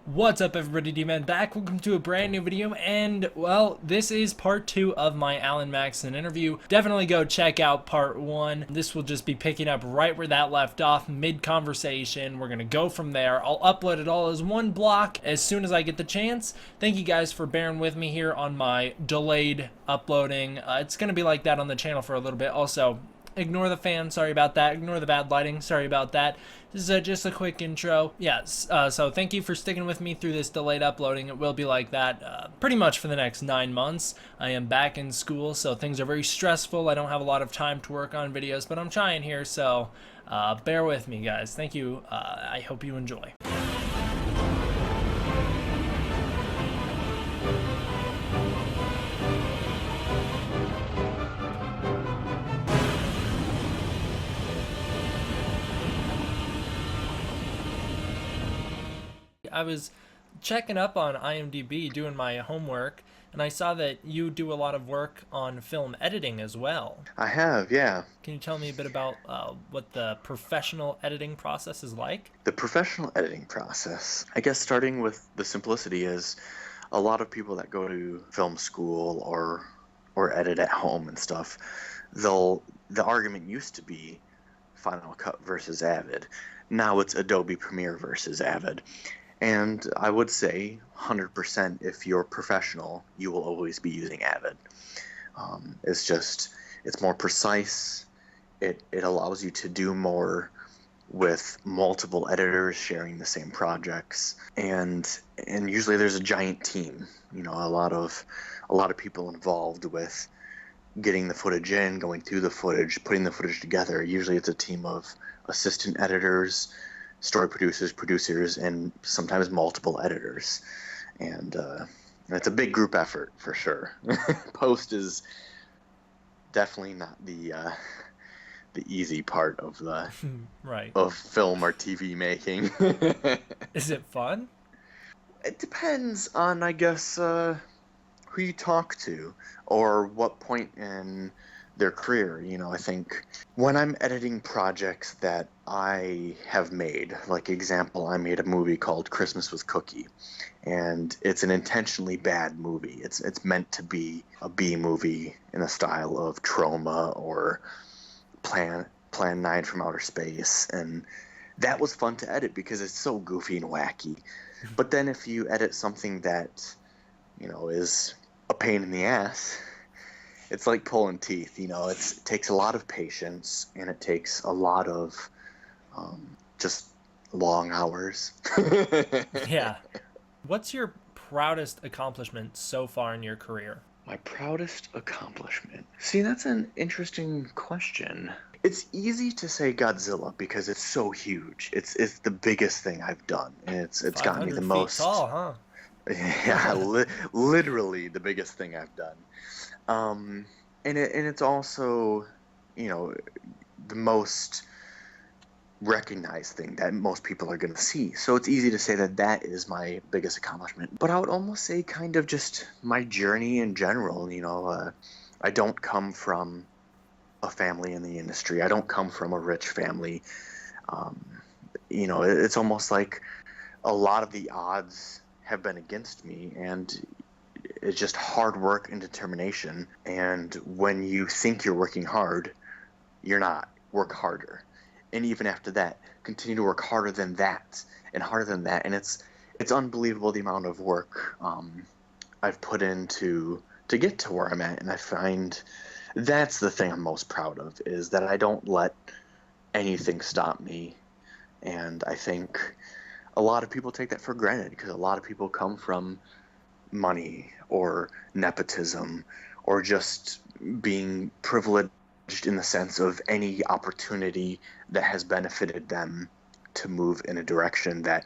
What's up, everybody? D-Man back. Welcome to a brand new video, and well, this is part 2 of my Alan Maxson interview. Definitely go check out part 1. This will just be picking up right where that left off, mid-conversation. We're gonna go from there. I'll upload it all as one block as soon as I get the chance. Thank you guys for bearing with me here on my delayed uploading. It's gonna be like that on the channel for a little bit. Also, ignore the fan, sorry about that. Ignore the bad lighting, sorry about that. This is just a quick intro. Yes, so thank you for sticking with me through this delayed uploading. It will be like that pretty much for the next 9 months. I am back in school, so things are very stressful. I don't have a lot of time to work on videos, but I'm trying here, so bear with me, guys. Thank you. I hope you enjoy. I was checking up on IMDb doing my homework, and I saw that you do a lot of work on film editing as well. I have, yeah. Can you tell me a bit about what the professional editing process is like? The professional editing process, I guess starting with the simplicity is a lot of people that go to film school or edit at home and stuff, the argument used to be Final Cut versus Avid. Now it's Adobe Premiere versus Avid. And I would say 100% if you're professional, you will always be using Avid. It's more precise. It allows you to do more with multiple editors sharing the same projects, and usually there's a giant team. A lot of people involved with getting the footage in, going through the footage, putting the footage together. Usually it's a team of assistant editors, story producers, and sometimes multiple editors. And it's a big group effort for sure. Post is definitely not the easy part of the Right. of film or TV making. Is it fun? It depends on, I guess, who you talk to or what point in their career. I think when I'm editing projects that I have made, like example, I made a movie called Christmas with Cookie, and it's an intentionally bad movie. It's meant to be a B movie in the style of Trauma or Plan 9 from Outer Space, and that was fun to edit because it's so goofy and wacky. But then if you edit something that, is a pain in the ass, it's like pulling teeth. It takes a lot of patience, and it takes a lot of just long hours. Yeah. What's your proudest accomplishment so far in your career? My proudest accomplishment. See, that's an interesting question. It's easy to say Godzilla because it's so huge. It's the biggest thing I've done, and it's gotten me the 500 feet most. tall, huh? Yeah, literally the biggest thing I've done. And it's also, the most recognized thing that most people are going to see. So it's easy to say that that is my biggest accomplishment. But I would almost say kind of just my journey in general. I don't come from a family in the industry. I don't come from a rich family. Um, it's almost like a lot of the odds have been against me, and it's just hard work and determination. And when you think you're working hard, you're not. Work harder. And even after that, continue to work harder than that and harder than that. And it's unbelievable the amount of work I've put into to get to where I'm at. And I find that's the thing I'm most proud of, is that I don't let anything stop me. And I think a lot of people take that for granted because a lot of people come from money or nepotism or just being privileged in the sense of any opportunity that has benefited them to move in a direction that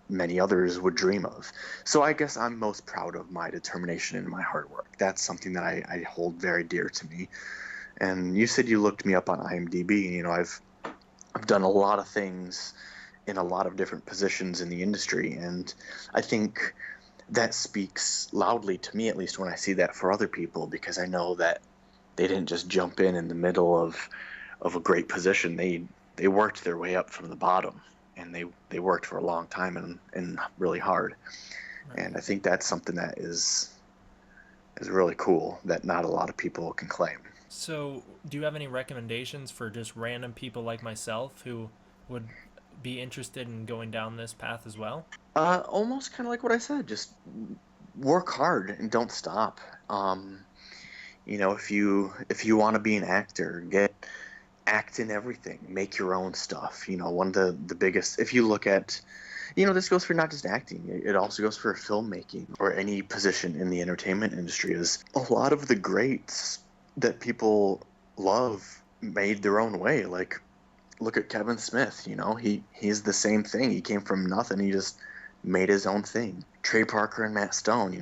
many others would dream of. So I guess I'm most proud of my determination and my hard work. That's something that I hold very dear to me. And you said you looked me up on IMDb. I've done a lot of things in a lot of different positions in the industry, and I think that speaks loudly to me, at least when I see that for other people, because I know that they didn't just jump in the middle of a great position. They worked their way up from the bottom, and they worked for a long time and really hard. Right. And I think that's something that is really cool that not a lot of people can claim. So, do you have any recommendations for just random people like myself who would be interested in going down this path as well? Almost kind of like what I said, just work hard and don't stop. If you want to be an actor, act in everything, make your own stuff. One of the biggest, if you look at, this goes for not just acting, it also goes for filmmaking or any position in the entertainment industry, is a lot of the greats that people love made their own way. Like, look at Kevin Smith, he's the same thing. He came from nothing. He just made his own thing. Trey Parker and Matt Stone,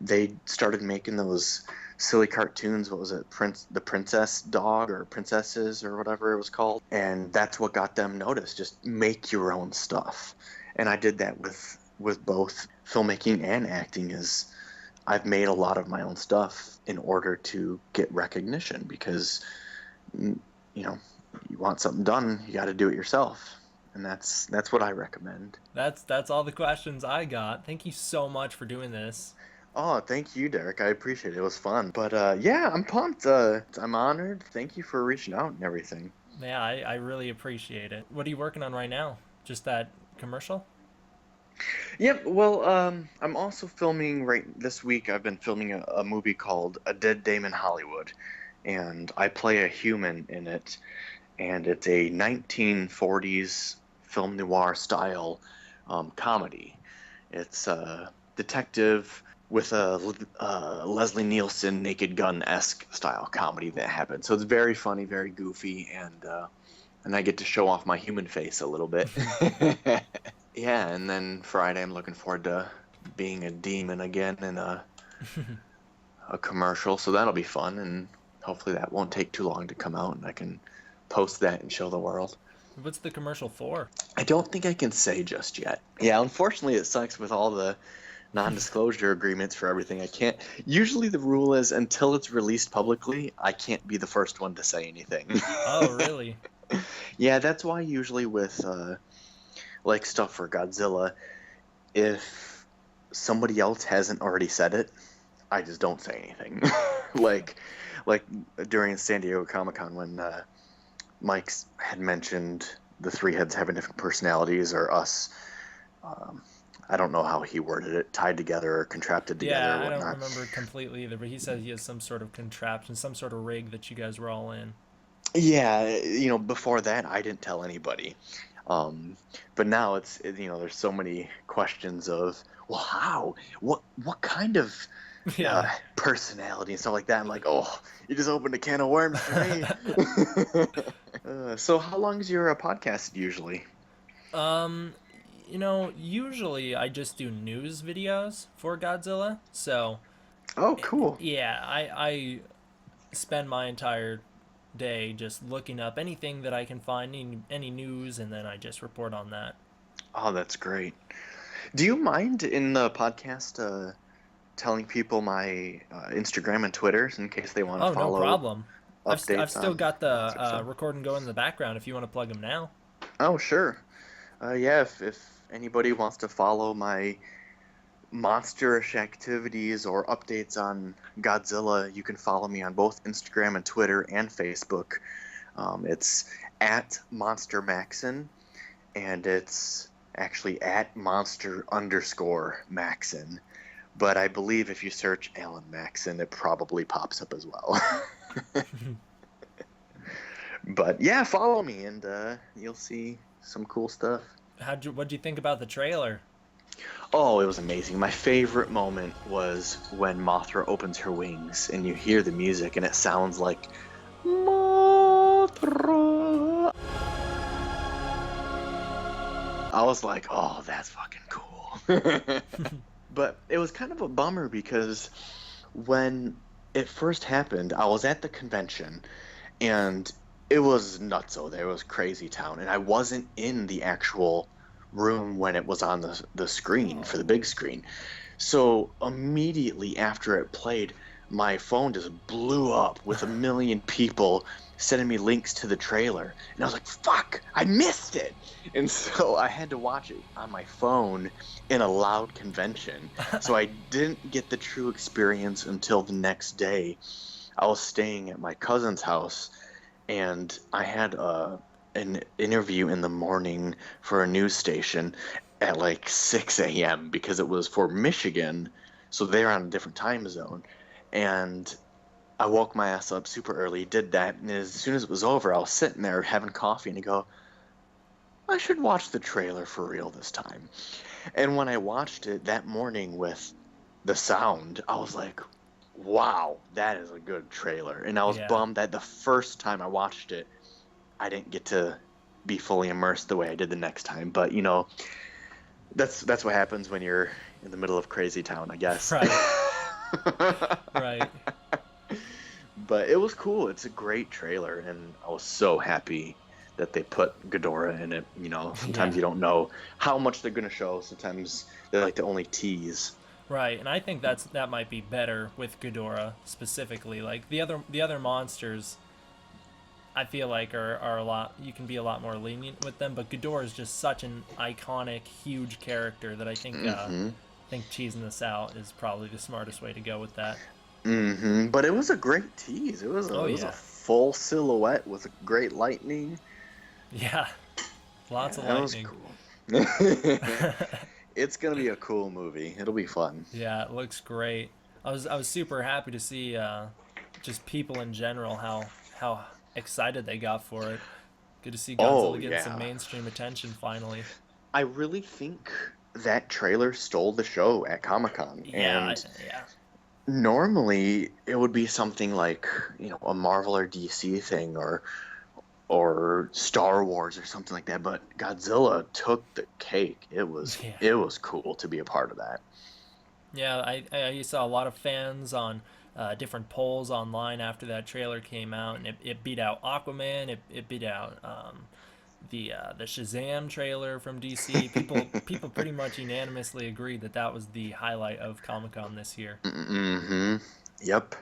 they started making those silly cartoons. What was it, the Princess Dog or Princesses or whatever it was called, and that's what got them noticed. Just make your own stuff. And I did that with both filmmaking and acting. Is I've made a lot of my own stuff in order to get recognition, because you want something done, you got to do it yourself. And that's what I recommend. That's all the questions I got. Thank you so much for doing this. Oh, thank you, Derek. I appreciate it. It was fun. But yeah, I'm pumped. I'm honored. Thank you for reaching out and everything. Yeah, I really appreciate it. What are you working on right now? Just that commercial? Yep. Well, I'm also filming right this week. I've been filming a movie called A Dead Dame in Hollywood, and I play a human in it. And it's a 1940s film noir style comedy. It's a detective with a Leslie Nielsen Naked Gun-esque style comedy that happens. So it's very funny, very goofy, and I get to show off my human face a little bit. Yeah, and then Friday I'm looking forward to being a demon again in a commercial, so that'll be fun, and hopefully that won't take too long to come out, and I can post that and show the world. What's the commercial for? I don't think I can say just yet. Yeah, unfortunately it sucks with all the non-disclosure agreements for everything. I can't. Usually the rule is until it's released publicly, I can't be the first one to say anything. Oh, really? Yeah, that's why usually with like stuff for Godzilla, if somebody else hasn't already said it, I just don't say anything. like like during San Diego Comic-Con when Mike had mentioned the three heads having different personalities, or us. I don't know how he worded it, tied together or contrapted together Yeah, or I don't whatnot. remember completely either, but he said he has some sort of contraption, some sort of rig that you guys were all in. Yeah, before that I didn't tell anybody. Um, but now there's so many questions of, well, how? What kind of Yeah. personality and stuff like that? I'm like, oh, you just opened a can of worms for me. So how long is your podcast usually? Um, usually I just do news videos for Godzilla. So, Oh, cool. yeah, I spend my entire day just looking up anything that I can find, any news, and then I just report on that. Oh, that's great. Do you mind in the podcast telling people my Instagram and Twitter in case they want to Oh, no follow problem. I've updates still on got the monster stuff? recording going in the background if you want to plug them now. Oh, sure. Yeah, if anybody wants to follow my monsterish activities or updates on Godzilla, you can follow me on both Instagram and Twitter and Facebook. It's at Monster Maxson, and it's actually at monster_Maxson. But I believe if you search Alan Maxson, it probably pops up as well. But yeah, follow me, and you'll see some cool stuff. What'd you think about the trailer? Oh, it was amazing. My favorite moment was when Mothra opens her wings and you hear the music and it sounds like Mothra. I was like, oh, that's fucking cool. But it was kind of a bummer because when it first happened, I was at the convention and it was nutso. There was crazy town, and I wasn't in the actual room when it was on the screen for the big screen. So immediately after it played, my phone just blew up with a million people sending me links to the trailer. And I was like, fuck, I missed it. And so I had to watch it on my phone in a loud convention. So I didn't get the true experience until the next day. I was staying at my cousin's house, and I had an interview in the morning for a news station at like 6 a.m. because it was for Michigan. So they're on a different time zone. And I woke my ass up super early, did that, and as soon as it was over, I was sitting there having coffee, and I go, I should watch the trailer for real this time. And when I watched it that morning with the sound, I was like, wow, that is a good trailer. And I was Yeah. bummed that the first time I watched it, I didn't get to be fully immersed the way I did the next time. But, you know, that's what happens when you're in the middle of crazy town, I guess. Right. Right. But it was cool. It's a great trailer, and I was so happy that they put Ghidorah in it. You know, sometimes Yeah. you don't know how much they're going to show. Sometimes they like to only tease. Right, and I think that might be better with Ghidorah specifically. Like the other monsters, I feel like are a lot. You can be a lot more lenient with them, but Ghidorah is just such an iconic, huge character that I think cheesing this out is probably the smartest way to go with that. But it was a great tease. Oh It was a yeah, full silhouette with great lightning. yeah, lots Yeah, of that was lightning. cool. It's gonna be a cool movie. It'll be fun. Yeah, it looks great. I was super happy to see just people in general how excited they got for it. Good to see Oh Godzilla getting some yeah. mainstream attention finally. I really think that trailer stole the show at Comic-Con. Yeah, And yeah, normally it would be something like, you know, a Marvel or DC thing or Star Wars or something like that, but Godzilla took the cake. yeah. It was cool to be a part of that. Yeah, I saw a lot of fans on different polls online after that trailer came out, and it beat out Aquaman. It beat out the Shazam trailer from DC. People pretty much unanimously agreed that that was the highlight of Comic Con this year. Mm-hmm. Yep.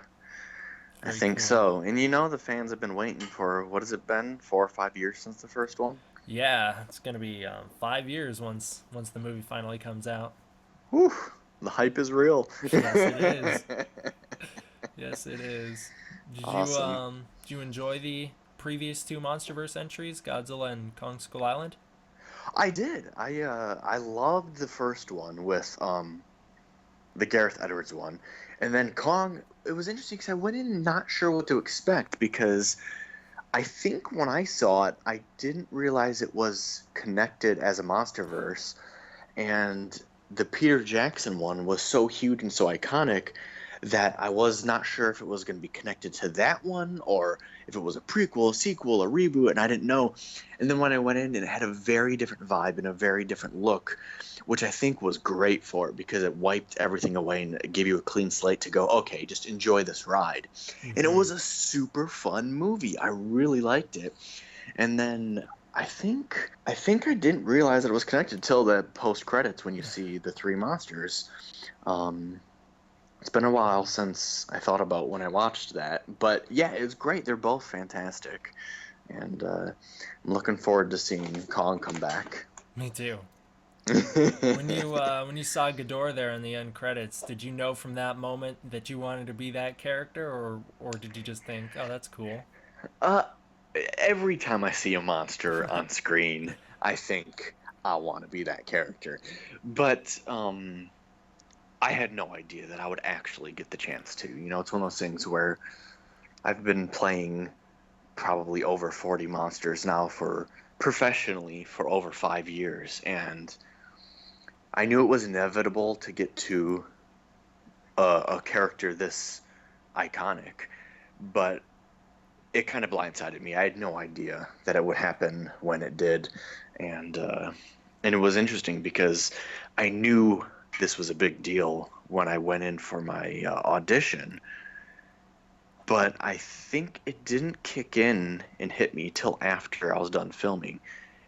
I Very think cool. so. And you know the fans have been waiting for what has it been? 4 or 5 years since the first one? Yeah, it's gonna be 5 years once the movie finally comes out. Whew. The hype is real. Yes, it is. Yes, it is. Awesome. Did you enjoy the previous two MonsterVerse entries, Godzilla and Kong Skull Island? I did. I loved the first one with the Gareth Edwards one. And then Kong, it was interesting because I went in not sure what to expect because I think when I saw it, I didn't realize it was connected as a MonsterVerse, and the Peter Jackson one was so huge and so iconic that I was not sure if it was going to be connected to that one or if it was a prequel, a sequel, a reboot, and I didn't know. And then when I went in, it had a very different vibe and a very different look, which I think was great for it because it wiped everything away and it gave you a clean slate to go, okay, just enjoy this ride. And it Mm-hmm. was a super fun movie. I really liked it. And then I think I didn't realize that it was connected till the post credits when you see the three monsters. Um, it's been a while since I thought about when I watched that, but yeah, it was great. They're both fantastic, and I'm looking forward to seeing Kong come back. Me too. When you saw Ghidorah there in the end credits, did you know from that moment that you wanted to be that character, or did you just think, oh, that's cool? uh, every time I see a monster on screen, I think I want to be that character, but I had no idea that I would actually get the chance to. You know, it's one of those things where I've been playing probably over 40 monsters now for professionally for over 5 years, and I knew it was inevitable to get to a character this iconic, but it kind of blindsided me. I had no idea that it would happen when it did, and and it was interesting because I knew this was a big deal when I went in for my audition, but I think it didn't kick in and hit me till after I was done filming.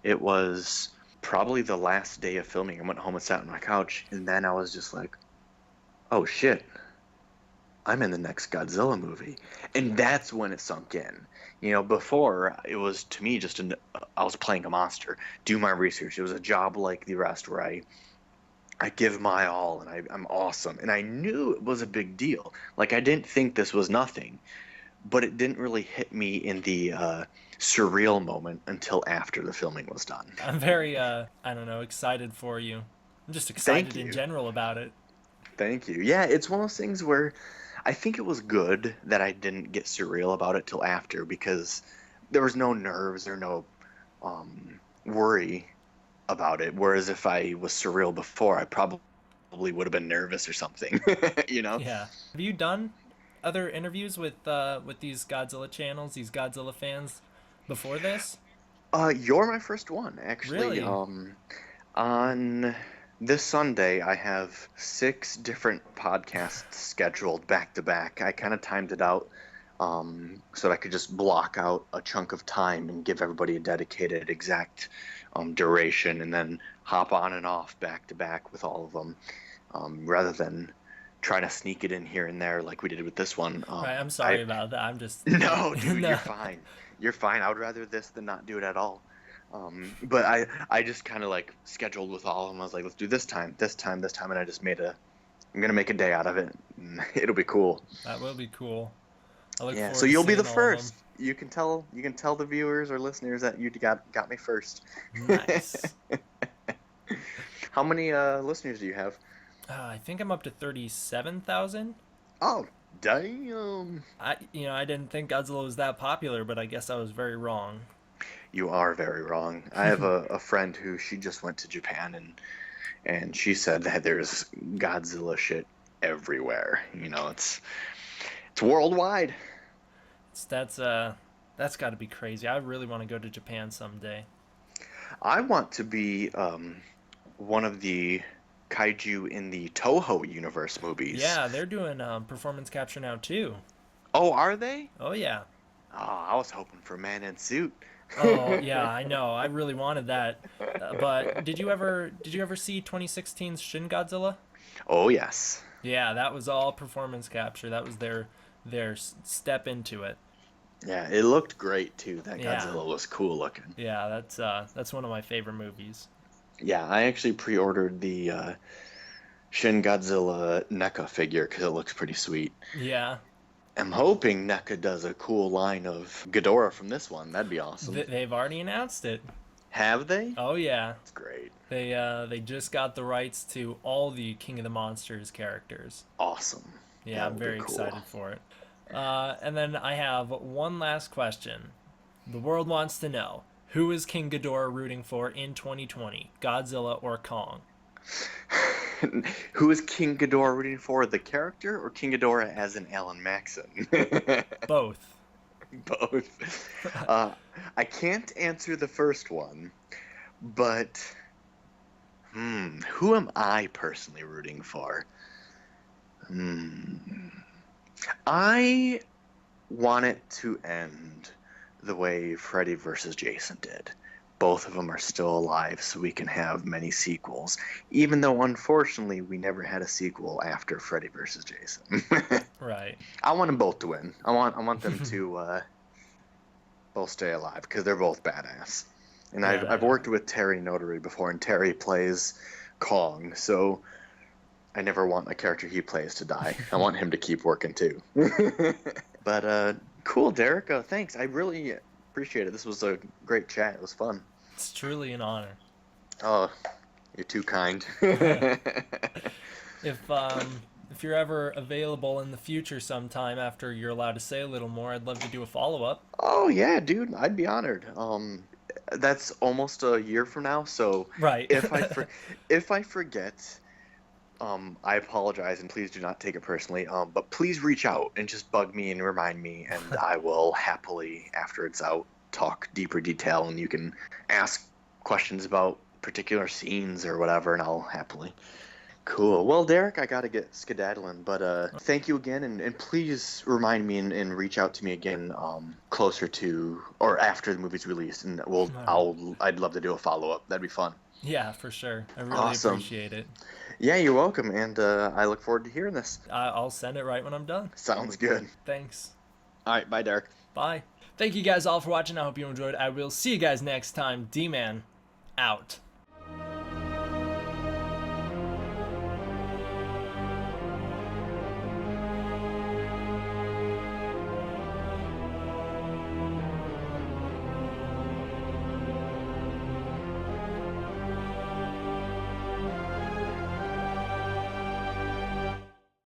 It was probably the last day of filming. I went home and sat on my couch, and then I was just like, "Oh shit, I'm in the next Godzilla movie. And that's when it sunk in. Before it was to me just I was playing a monster, do my research. It was a job like the rest where I give my all and I'm awesome. And I knew it was a big deal. Like I didn't think this was nothing, but it didn't really hit me in the surreal moment until after the filming was done. I'm very, I don't know, excited for you. I'm just Thank excited in you. general about it. Thank you. Yeah, it's one of those things where I think it was good that I didn't get surreal about it till after because there was no nerves or no worry about it. Whereas if I was surreal before, I probably would have been nervous or something, you know? Yeah. Have you done other interviews with these Godzilla channels, these Godzilla fans before this? You're my first one, actually. Really? On this Sunday, I have 6 different podcasts scheduled back to back. I kind of timed it out so that I could just block out a chunk of time and give everybody a dedicated exact duration and then hop on and off back to back with all of them rather than trying to sneak it in here and there like we did with this one. Right. I'm sorry about that. I'm just No, dude, you're no. fine. You're fine. I would rather this than not do it at all. But I just kind of like scheduled with all of them. I was like, let's do this time, this time, this time, and I'm gonna make a day out of it. It'll be cool. That will be cool. I look Yeah. forward So to you'll be seeing the all of them. first. You can tell the viewers or listeners that you got me first. Nice. How many listeners do you have? I think I'm up to 37,000. Oh, damn. I didn't think Godzilla was that popular, but I guess I was very wrong. You are very wrong. I have a friend who she just went to Japan and she said that there's Godzilla shit everywhere. It's worldwide. That's got to be crazy. I really want to go to Japan someday. I want to be one of the kaiju in the Toho universe movies. Yeah, they're doing performance capture now too. Oh, are they? Oh yeah. Oh, I was hoping for Man in Suit. Oh yeah, I know. I really wanted that. But did you ever see 2016's Shin Godzilla? Oh, yes. Yeah, that was all performance capture. That was their step into it. Yeah, it looked great too. That Yeah. Godzilla was cool looking. Yeah, that's one of my favorite movies. Yeah, I actually pre-ordered the Shin Godzilla NECA figure because it looks pretty sweet. Yeah. I'm hoping NECA does a cool line of Ghidorah from this one. That'd be awesome. They've already announced it. Have they? Oh yeah. That's great. They just got the rights to all the King of the Monsters characters. Awesome. Yeah, That I'm will be very cool. excited for it. And then I have one last question. The world wants to know, who is King Ghidorah rooting for in 2020? Godzilla or Kong? Who is King Ghidorah rooting for, the character or King Ghidorah as in Alan Maxson? Both. Both. I can't answer the first one, but who am I personally rooting for? I want it to end the way Freddy versus Jason did. Both of them are still alive, so we can have many sequels. Even though, unfortunately, we never had a sequel after Freddy versus Jason. Right. I want them both to win. I want them to both stay alive because they're both badass. And Yeah, I've worked with Terry Notary before, and Terry plays Kong, so I never want a character he plays to die. I want him to keep working too. But cool, Derek. Thanks. I really appreciate it. This was a great chat. It was fun. It's truly an honor. Oh, you're too kind. If you're ever available in the future sometime after you're allowed to say a little more, I'd love to do a follow-up. Oh yeah, dude. I'd be honored. That's almost a year from now, so Right. if I forget, I apologize and please do not take it personally. But please reach out and just bug me and remind me, and I will happily, after it's out, talk deeper detail, and you can ask questions about particular scenes or whatever, and I'll happily. Cool. Well, Derek, I gotta get skedaddling, but thank you again, and please remind me and reach out to me again closer to or after the movie's released, and Alright. I'd love to do a follow up. That'd be fun. Yeah, for sure. I really Awesome. appreciate it. Yeah, you're welcome, and I look forward to hearing this. I'll send it right when I'm done. Sounds good. Thanks. All right, bye, Derek. Bye. Thank you guys all for watching. I hope you enjoyed. I will see you guys next time. D-Man, out.